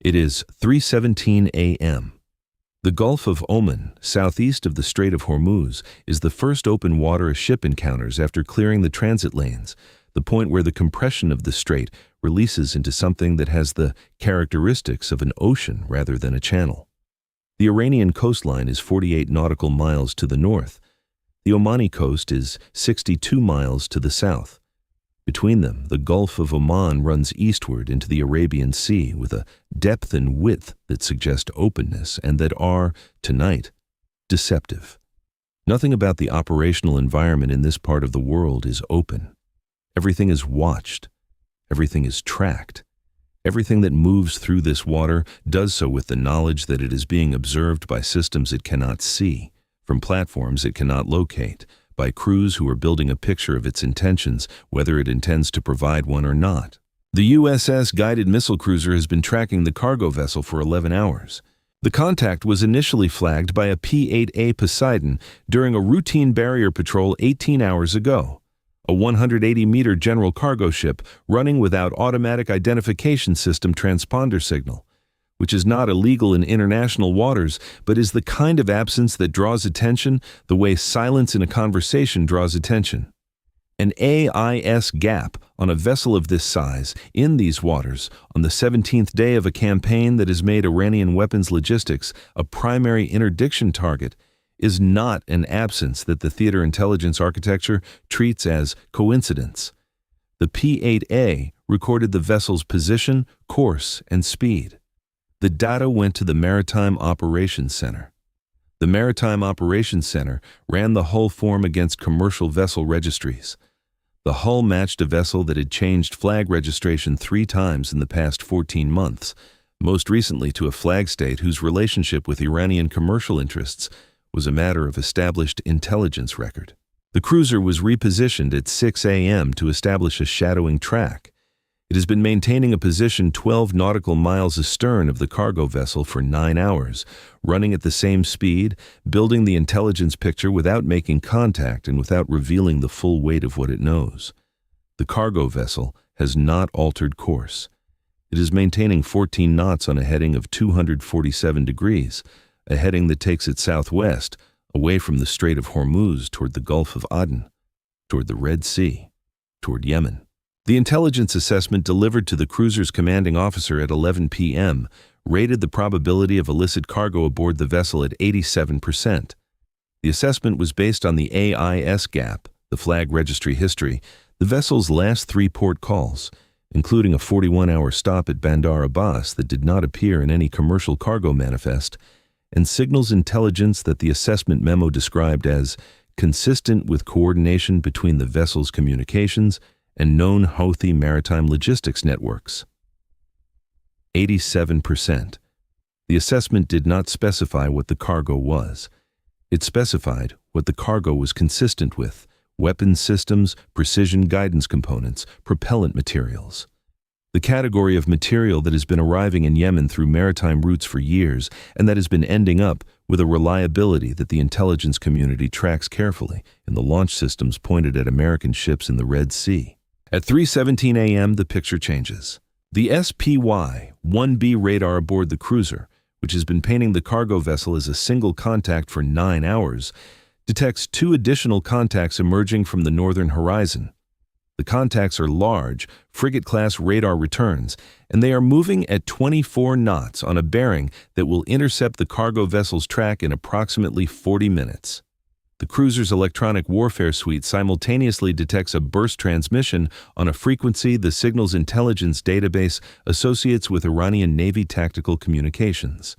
It is 3:17 a.m. The Gulf of Oman, southeast of the Strait of Hormuz, is the first open water a ship encounters after clearing the transit lanes, the point where the compression of the strait releases into something that has the characteristics of an ocean rather than a channel. The Iranian coastline is 48 nautical miles to the north. The Omani coast is 62 miles to the south. Between them, the Gulf of Oman runs eastward into the Arabian Sea with a depth and width that suggest openness and that are, tonight, deceptive. Nothing about the operational environment in this part of the world is open. Everything is watched. Everything is tracked. Everything that moves through this water does so with the knowledge that it is being observed by systems it cannot see, from platforms it cannot locate, by crews who are building a picture of its intentions, whether it intends to provide one or not. The USS guided missile cruiser has been tracking the cargo vessel for 11 hours. The contact was initially flagged by a P-8A Poseidon during a routine barrier patrol 18 hours ago, a 180-meter general cargo ship running without automatic identification system transponder signal, which is not illegal in international waters, but is the kind of absence that draws attention the way silence in a conversation draws attention. An AIS gap on a vessel of this size in these waters on the 17th day of a campaign that has made Iranian weapons logistics a primary interdiction target is not an absence that the theater intelligence architecture treats as coincidence. The P-8A recorded the vessel's position, course, and speed. The data went to the Maritime Operations Center. The Maritime Operations Center ran the hull form against commercial vessel registries. The hull matched a vessel that had changed flag registration 3 times in the past 14 months, most recently to a flag state whose relationship with Iranian commercial interests was a matter of established intelligence record. The cruiser was repositioned at 6 a.m. to establish a shadowing track. It has been maintaining a position 12 nautical miles astern of the cargo vessel for 9 hours, running at the same speed, building the intelligence picture without making contact and without revealing the full weight of what it knows. The cargo vessel has not altered course. It is maintaining 14 knots on a heading of 247 degrees, a heading that takes it southwest, away from the Strait of Hormuz toward the Gulf of Aden, toward the Red Sea, toward Yemen. The intelligence assessment delivered to the cruiser's commanding officer at 11 p.m. rated the probability of illicit cargo aboard the vessel at 87%. The assessment was based on the AIS gap, the flag registry history, the vessel's last 3 port calls, including a 41-hour stop at Bandar Abbas that did not appear in any commercial cargo manifest, and signals intelligence that the assessment memo described as consistent with coordination between the vessel's communications and known Houthi maritime logistics networks. 87%. The assessment did not specify what the cargo was. It specified what the cargo was consistent with: weapons systems, precision guidance components, propellant materials. The category of material that has been arriving in Yemen through maritime routes for years and that has been ending up with a reliability that the intelligence community tracks carefully in the launch systems pointed at American ships in the Red Sea. At 3:17 a.m., the picture changes. The SPY-1B radar aboard the cruiser, which has been painting the cargo vessel as a single contact for 9 hours, detects 2 additional contacts emerging from the northern horizon. The contacts are large, frigate-class radar returns, and they are moving at 24 knots on a bearing that will intercept the cargo vessel's track in approximately 40 minutes. The cruiser's electronic warfare suite simultaneously detects a burst transmission on a frequency the signal's intelligence database associates with Iranian Navy tactical communications.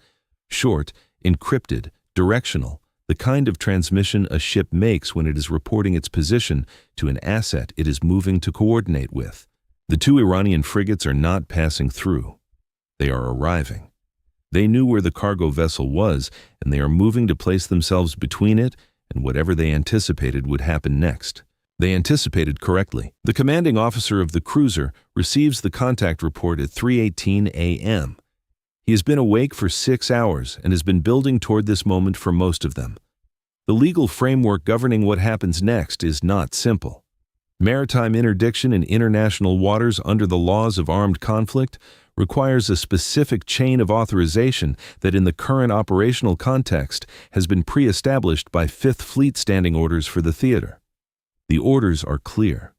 Short, encrypted, directional, the kind of transmission a ship makes when it is reporting its position to an asset it is moving to coordinate with. The 2 Iranian frigates are not passing through. They are arriving. They knew where the cargo vessel was, and they are moving to place themselves between it and whatever they anticipated would happen next. They anticipated correctly. The commanding officer of the cruiser receives the contact report at 3:18 a.m. He has been awake for 6 hours and has been building toward this moment for most of them. The legal framework governing what happens next is not simple. Maritime interdiction in international waters under the laws of armed conflict requires a specific chain of authorization that in the current operational context has been pre-established by Fifth Fleet standing orders for the theater. The orders are clear.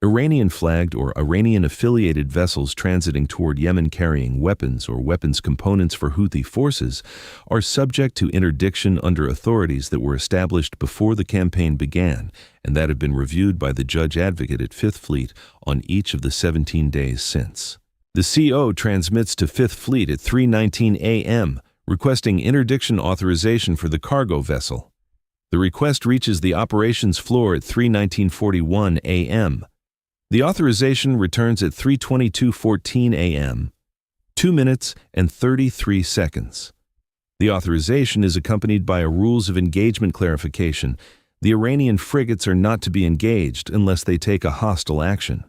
Iranian-flagged or Iranian-affiliated vessels transiting toward Yemen carrying weapons or weapons components for Houthi forces are subject to interdiction under authorities that were established before the campaign began and that have been reviewed by the judge advocate at Fifth Fleet on each of the 17 days since. The CO transmits to Fifth Fleet at 3:19 a.m., requesting interdiction authorization for the cargo vessel. The request reaches the operations floor at 3:19:41 a.m. The authorization returns at 3:22:14 a.m., 2 minutes and 33 seconds. The authorization is accompanied by a rules of engagement clarification. The Iranian frigates are not to be engaged unless they take a hostile action.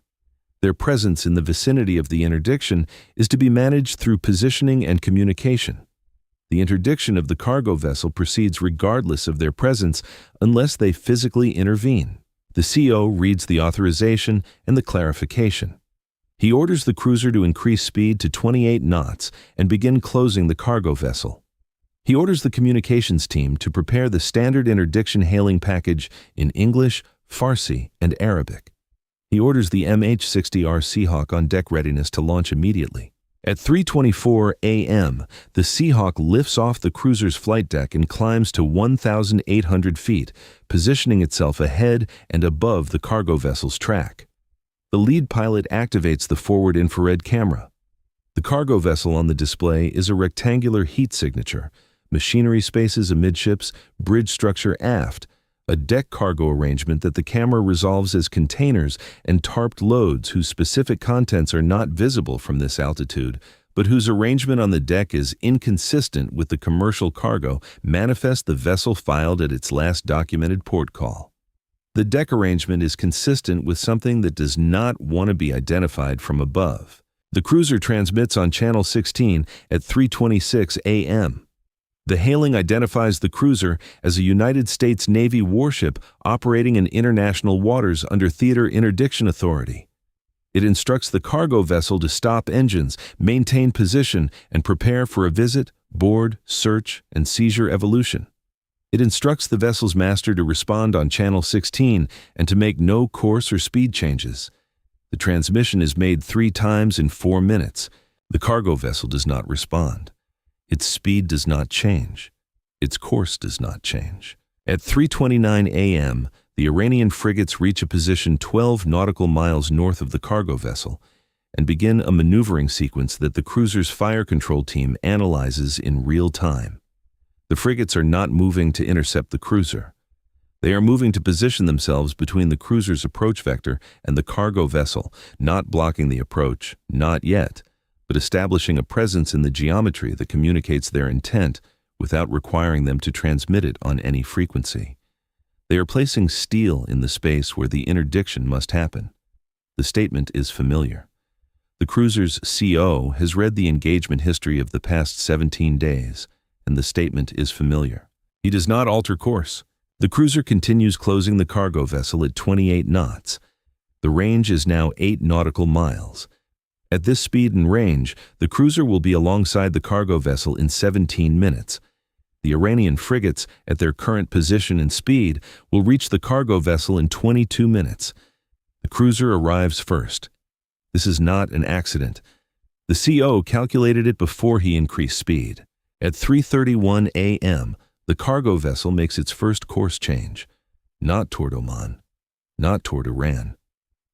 Their presence in the vicinity of the interdiction is to be managed through positioning and communication. The interdiction of the cargo vessel proceeds regardless of their presence unless they physically intervene. The CO reads the authorization and the clarification. He orders the cruiser to increase speed to 28 knots and begin closing the cargo vessel. He orders the communications team to prepare the standard interdiction hailing package in English, Farsi, and Arabic. He orders the MH-60R Seahawk on deck readiness to launch immediately. At 3:24 a.m., the Seahawk lifts off the cruiser's flight deck and climbs to 1,800 feet, positioning itself ahead and above the cargo vessel's track. The lead pilot activates the forward infrared camera. The cargo vessel on the display is a rectangular heat signature, machinery spaces amidships, bridge structure aft, a deck cargo arrangement that the camera resolves as containers and tarped loads whose specific contents are not visible from this altitude, but whose arrangement on the deck is inconsistent with the commercial cargo manifest the vessel filed at its last documented port call. The deck arrangement is consistent with something that does not want to be identified from above. The cruiser transmits on Channel 16 at 3:26 a.m. The hailing identifies the cruiser as a United States Navy warship operating in international waters under theater interdiction authority. It instructs the cargo vessel to stop engines, maintain position, and prepare for a visit, board, search, and seizure evolution. It instructs the vessel's master to respond on Channel 16 and to make no course or speed changes. The transmission is made 3 times in 4 minutes. The cargo vessel does not respond. Its speed does not change. Its course does not change. At 3:29 a.m., the Iranian frigates reach a position 12 nautical miles north of the cargo vessel and begin a maneuvering sequence that the cruiser's fire control team analyzes in real time. The frigates are not moving to intercept the cruiser. They are moving to position themselves between the cruiser's approach vector and the cargo vessel, not blocking the approach, not yet, but establishing a presence in the geometry that communicates their intent without requiring them to transmit it on any frequency. They are placing steel in the space where the interdiction must happen. The statement is familiar. The cruiser's CO has read the engagement history of the past 17 days, and the statement is familiar. He does not alter course. The cruiser continues closing the cargo vessel at 28 knots. The range is now 8 nautical miles. At this speed and range, the cruiser will be alongside the cargo vessel in 17 minutes. The Iranian frigates, at their current position and speed, will reach the cargo vessel in 22 minutes. The cruiser arrives first. This is not an accident. The CO calculated it before he increased speed. At 3:31 a.m., the cargo vessel makes its first course change. Not toward Oman, not toward Iran.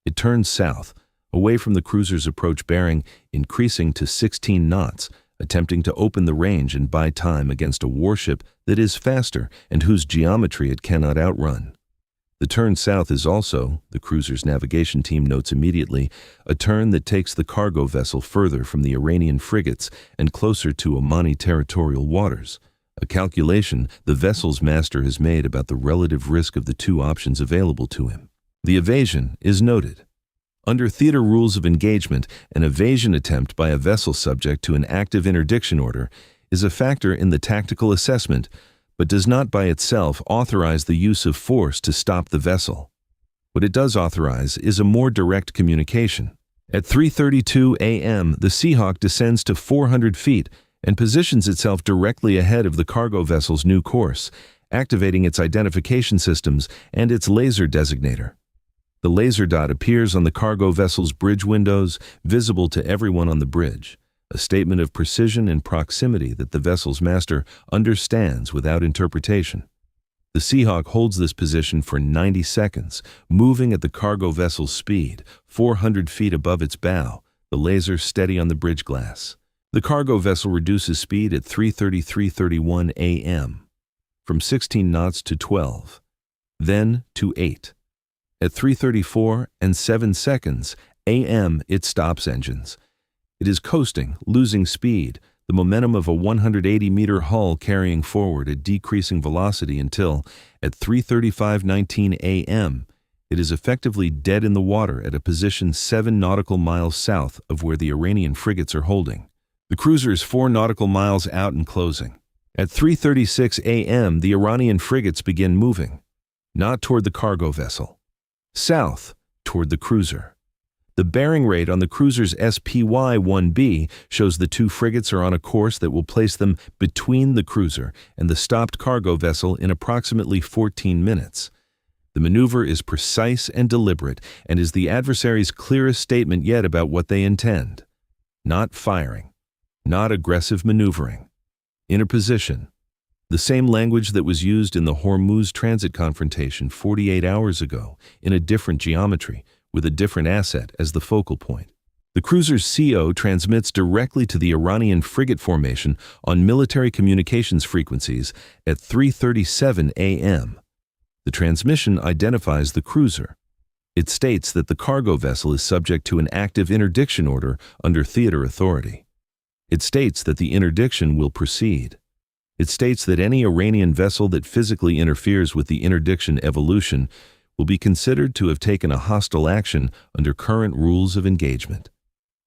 It turns south, away from the cruiser's approach bearing, increasing to 16 knots, attempting to open the range and buy time against a warship that is faster and whose geometry it cannot outrun. The turn south is also, the cruiser's navigation team notes immediately, a turn that takes the cargo vessel further from the Iranian frigates and closer to Omani territorial waters, a calculation the vessel's master has made about the relative risk of the 2 options available to him. The evasion is noted. Under theater rules of engagement, an evasion attempt by a vessel subject to an active interdiction order is a factor in the tactical assessment, but does not by itself authorize the use of force to stop the vessel. What it does authorize is a more direct communication. At 3:32 a.m., the Seahawk descends to 400 feet and positions itself directly ahead of the cargo vessel's new course, activating its identification systems and its laser designator. The laser dot appears on the cargo vessel's bridge windows, visible to everyone on the bridge, a statement of precision and proximity that the vessel's master understands without interpretation. The Seahawk holds this position for 90 seconds, moving at the cargo vessel's speed, 400 feet above its bow, the laser steady on the bridge glass. The cargo vessel reduces speed at 3:31 a.m., from 16 knots to 12, then to 8. At 3:34 and 7 seconds a.m., it stops engines. It is coasting, losing speed, the momentum of a 180-meter hull carrying forward at decreasing velocity until, at 3:35:19 a.m., it is effectively dead in the water at a position 7 nautical miles south of where the Iranian frigates are holding. The cruiser is 4 nautical miles out and closing. At 3:36 a.m., the Iranian frigates begin moving, not toward the cargo vessel, south toward the cruiser. The bearing rate on the cruiser's SPY-1B shows the two frigates are on a course that will place them between the cruiser and the stopped cargo vessel in approximately 14 minutes. The maneuver is precise and deliberate and is the adversary's clearest statement yet about what they intend. Not firing, not aggressive maneuvering. Interposition. The same language that was used in the Hormuz transit confrontation 48 hours ago, in a different geometry, with a different asset as the focal point. The cruiser's CO transmits directly to the Iranian frigate formation on military communications frequencies at 3:37 a.m. The transmission identifies the cruiser. It states that the cargo vessel is subject to an active interdiction order under theater authority. It states that the interdiction will proceed. It states that any Iranian vessel that physically interferes with the interdiction evolution will be considered to have taken a hostile action under current rules of engagement.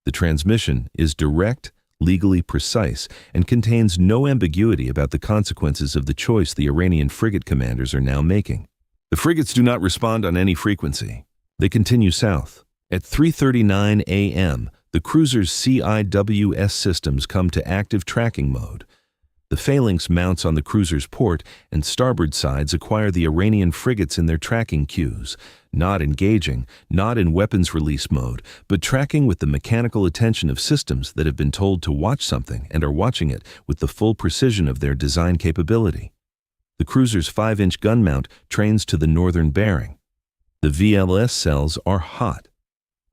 The transmission is direct, legally precise, and contains no ambiguity about the consequences of the choice the Iranian frigate commanders are now making. The frigates do not respond on any frequency. They continue south. At 3:39 a.m., the cruiser's CIWS systems come to active tracking mode. The phalanx mounts on the cruiser's port and starboard sides acquire the Iranian frigates in their tracking queues, not engaging, not in weapons release mode, but tracking with the mechanical attention of systems that have been told to watch something and are watching it with the full precision of their design capability. The cruiser's 5-inch gun mount trains to the northern bearing. The VLS cells are hot.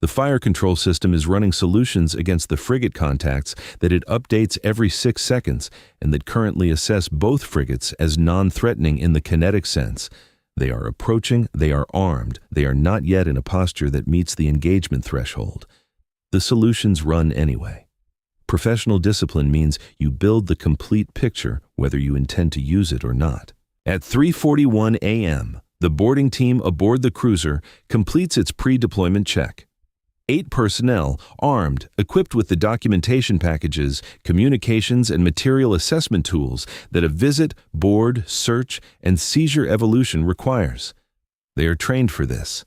The fire control system is running solutions against the frigate contacts that it updates every 6 seconds and that currently assess both frigates as non-threatening in the kinetic sense. They are approaching, they are armed, they are not yet in a posture that meets the engagement threshold. The solutions run anyway. Professional discipline means you build the complete picture whether you intend to use it or not. At 3:41 a.m., the boarding team aboard the cruiser completes its pre-deployment check. 8 personnel, armed, equipped with the documentation packages, communications, and material assessment tools that a visit, board, search, and seizure evolution requires. They are trained for this.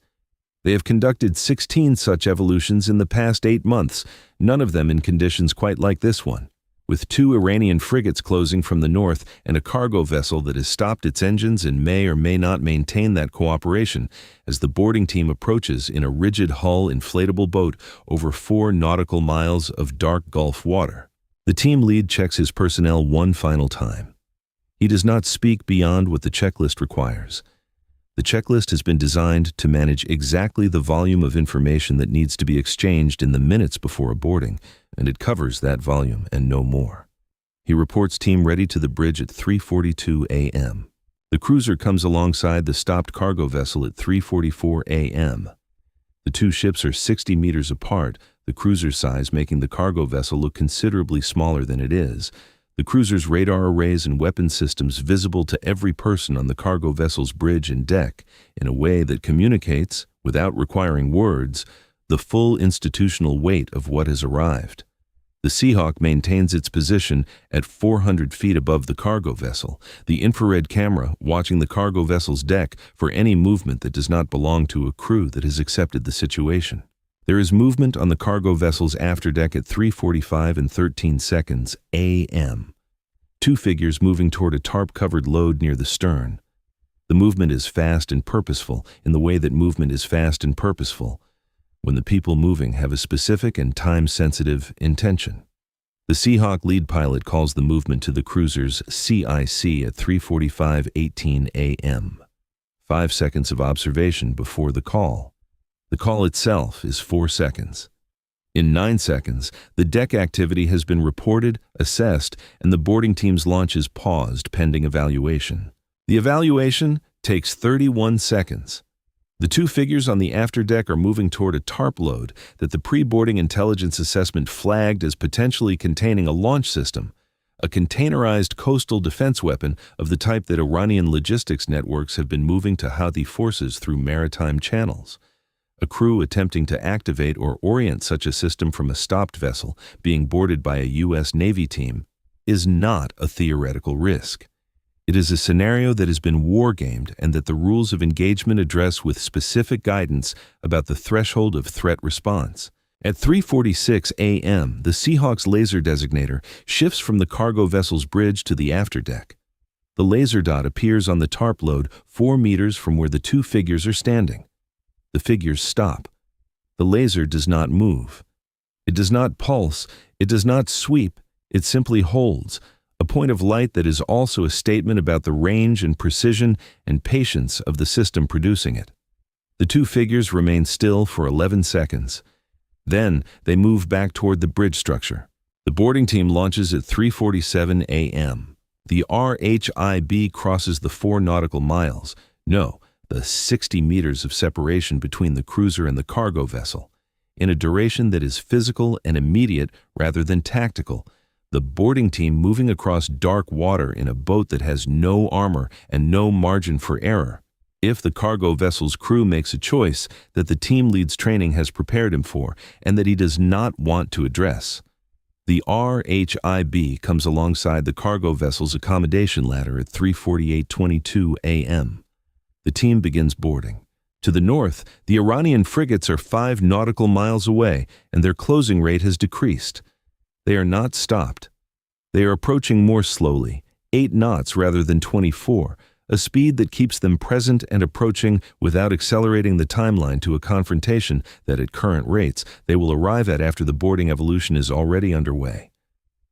They have conducted 16 such evolutions in the past 8 months, none of them in conditions quite like this one, with 2 Iranian frigates closing from the north and a cargo vessel that has stopped its engines and may or may not maintain that cooperation as the boarding team approaches in a rigid hull inflatable boat over 4 nautical miles of dark Gulf water. The team lead checks his personnel one final time. He does not speak beyond what the checklist requires. The checklist has been designed to manage exactly the volume of information that needs to be exchanged in the minutes before a boarding, and it covers that volume and no more. He reports team ready to the bridge at 3:42 a.m. The cruiser comes alongside the stopped cargo vessel at 3:44 a.m. The two ships are 60 meters apart, the cruiser's size making the cargo vessel look considerably smaller than it is. The cruiser's radar arrays and weapon systems visible to every person on the cargo vessel's bridge and deck in a way that communicates, without requiring words, the full institutional weight of what has arrived. The Seahawk maintains its position at 400 feet above the cargo vessel, the infrared camera watching the cargo vessel's deck for any movement that does not belong to a crew that has accepted the situation. There is movement on the cargo vessel's afterdeck at 3:45 and 13 seconds a.m. Two figures moving toward a tarp-covered load near the stern. The movement is fast and purposeful in the way that movement is fast and purposeful when the people moving have a specific and time-sensitive intention. The Seahawk lead pilot calls the movement to the cruiser's CIC at 3:45:18 a.m. 5 seconds of observation before the call. The call itself is 4 seconds. In 9 seconds, the deck activity has been reported, assessed, and the boarding team's launch is paused pending evaluation. The evaluation takes 31 seconds. The two figures on the afterdeck are moving toward a tarp load that the pre-boarding intelligence assessment flagged as potentially containing a launch system, a containerized coastal defense weapon of the type that Iranian logistics networks have been moving to Houthi forces through maritime channels. A crew attempting to activate or orient such a system from a stopped vessel being boarded by a U.S. Navy team is not a theoretical risk. It is a scenario that has been wargamed and that the rules of engagement address with specific guidance about the threshold of threat response. At 3:46 a.m., the Seahawk's laser designator shifts from the cargo vessel's bridge to the afterdeck. The laser dot appears on the tarp load 4 meters from where the two figures are standing. The figures stop. The laser does not move. It does not pulse. It does not sweep. It simply holds, a point of light that is also a statement about the range and precision and patience of the system producing it. The two figures remain still for 11 seconds. Then they move back toward the bridge structure. The boarding team launches at 3:47 a.m. The RHIB crosses the 4 nautical miles. No, the 60 meters of separation between the cruiser and the cargo vessel, in a duration that is physical and immediate rather than tactical. The boarding team moving across dark water in a boat that has no armor and no margin for error. If the cargo vessel's crew makes a choice that the team lead's training has prepared him for and that he does not want to address, the RHIB comes alongside the cargo vessel's accommodation ladder at 3:48:22 a.m. The team begins boarding. To the north, the Iranian frigates are 5 nautical miles away, and their closing rate has decreased. They are not stopped. They are approaching more slowly, 8 knots rather than 24, a speed that keeps them present and approaching without accelerating the timeline to a confrontation that at current rates they will arrive at after the boarding evolution is already underway.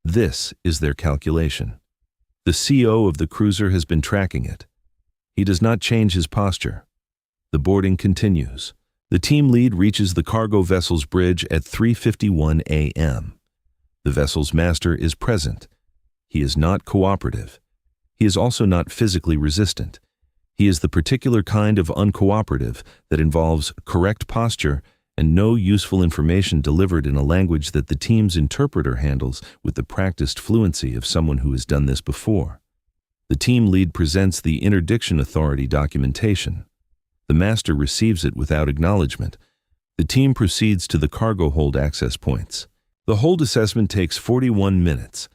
This is their calculation. The CO of the cruiser has been tracking it. He does not change his posture. The boarding continues. The team lead reaches the cargo vessel's bridge at 3:51 a.m. The vessel's master is present. He is not cooperative. He is also not physically resistant. He is the particular kind of uncooperative that involves correct posture and no useful information delivered in a language that the team's interpreter handles with the practiced fluency of someone who has done this before. The team lead presents the Interdiction Authority documentation. The master receives it without acknowledgement. The team proceeds to the cargo hold access points. The hold assessment takes 41 minutes.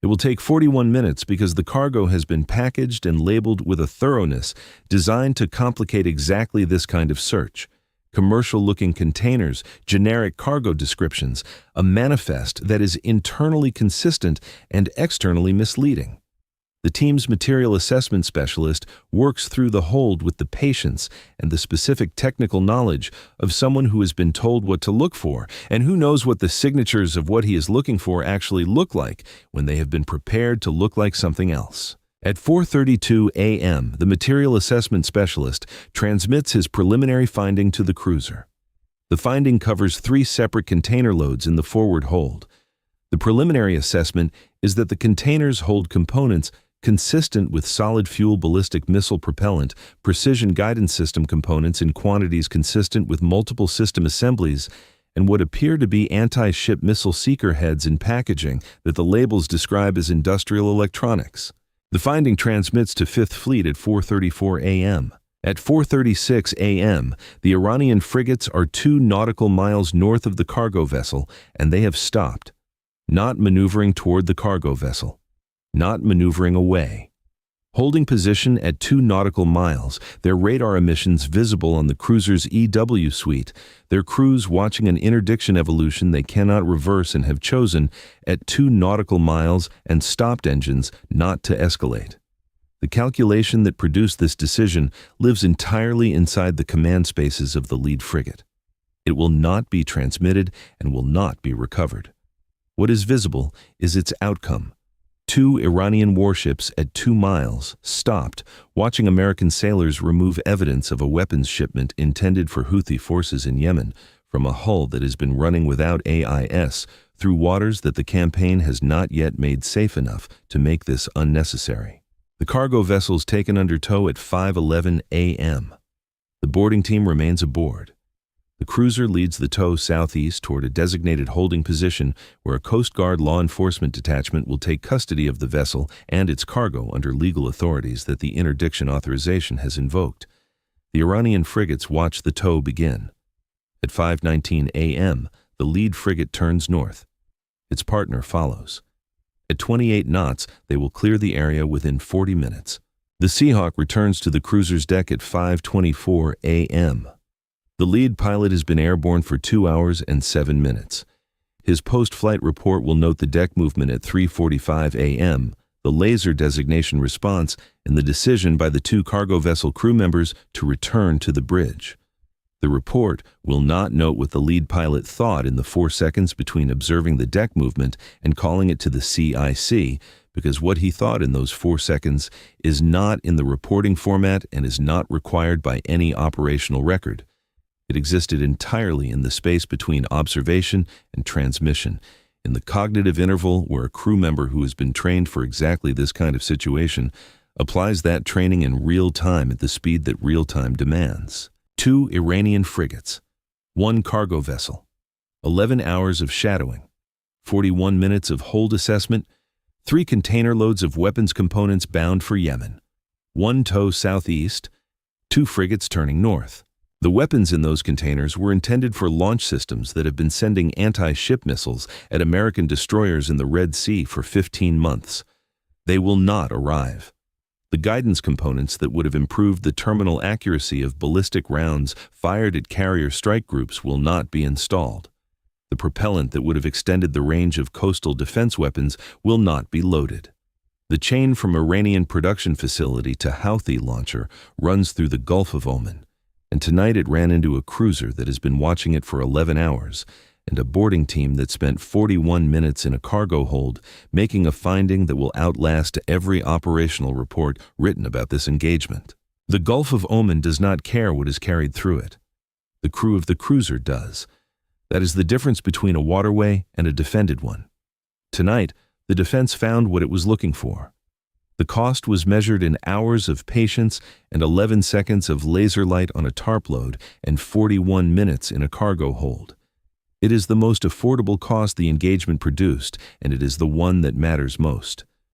It will take 41 minutes because the cargo has been packaged and labeled with a thoroughness designed to complicate exactly this kind of search. Commercial-looking containers, generic cargo descriptions, a manifest that is internally consistent and externally misleading. The team's material assessment specialist works through the hold with the patience and the specific technical knowledge of someone who has been told what to look for and who knows what the signatures of what he is looking for actually look like when they have been prepared to look like something else. At 4:32 a.m., the material assessment specialist transmits his preliminary finding to the cruiser. The finding covers 3 separate container loads in the forward hold. The preliminary assessment is that the containers hold components consistent with solid fuel ballistic missile propellant, precision guidance system components in quantities consistent with multiple system assemblies, and what appear to be anti-ship missile seeker heads in packaging that the labels describe as industrial electronics. The finding transmits to 5th Fleet at 4:34 a.m. At 4:36 a.m., the Iranian frigates are 2 nautical miles north of the cargo vessel, and they have stopped, not maneuvering toward the cargo vessel, not maneuvering away, Holding position at 2 nautical miles, their radar emissions visible on the cruiser's EW suite, their crews watching an interdiction evolution they cannot reverse and have chosen at 2 nautical miles and stopped engines not to escalate. The calculation that produced this decision lives entirely inside the command spaces of the lead frigate. It will not be transmitted and will not be recovered. What is visible is its outcome. 2 Iranian warships at 2 miles stopped, watching American sailors remove evidence of a weapons shipment intended for Houthi forces in Yemen from a hull that has been running without AIS through waters that the campaign has not yet made safe enough to make this unnecessary. The cargo vessel's taken under tow at 5:11 a.m. The boarding team remains aboard. The cruiser leads the tow southeast toward a designated holding position where a Coast Guard law enforcement detachment will take custody of the vessel and its cargo under legal authorities that the interdiction authorization has invoked. The Iranian frigates watch the tow begin. At 5:19 a.m., the lead frigate turns north. Its partner follows. At 28 knots, they will clear the area within 40 minutes. The Seahawk returns to the cruiser's deck at 5:24 a.m. The lead pilot has been airborne for 2 hours and 7 minutes. His post-flight report will note the deck movement at 3:45 a.m., the laser designation response, and the decision by the 2 cargo vessel crew members to return to the bridge. The report will not note what the lead pilot thought in the 4 seconds between observing the deck movement and calling it to the CIC, because what he thought in those 4 seconds is not in the reporting format and is not required by any operational record. It existed entirely in the space between observation and transmission, in the cognitive interval where a crew member who has been trained for exactly this kind of situation applies that training in real time at the speed that real time demands. 2 Iranian frigates, 1 cargo vessel, 11 hours of shadowing, 41 minutes of hold assessment, 3 container loads of weapons components bound for Yemen, 1 tow southeast, 2 frigates turning north. The weapons in those containers were intended for launch systems that have been sending anti-ship missiles at American destroyers in the Red Sea for 15 months. They will not arrive. The guidance components that would have improved the terminal accuracy of ballistic rounds fired at carrier strike groups will not be installed. The propellant that would have extended the range of coastal defense weapons will not be loaded. The chain from Iranian production facility to Houthi launcher runs through the Gulf of Oman, and tonight it ran into a cruiser that has been watching it for 11 hours, and a boarding team that spent 41 minutes in a cargo hold, making a finding that will outlast every operational report written about this engagement. The Gulf of Oman does not care what is carried through it. The crew of the cruiser does. That is the difference between a waterway and a defended one. Tonight, the defense found what it was looking for. The cost was measured in hours of patience and 11 seconds of laser light on a tarp load and 41 minutes in a cargo hold. It is the most affordable cost the engagement produced, and it is the one that matters most.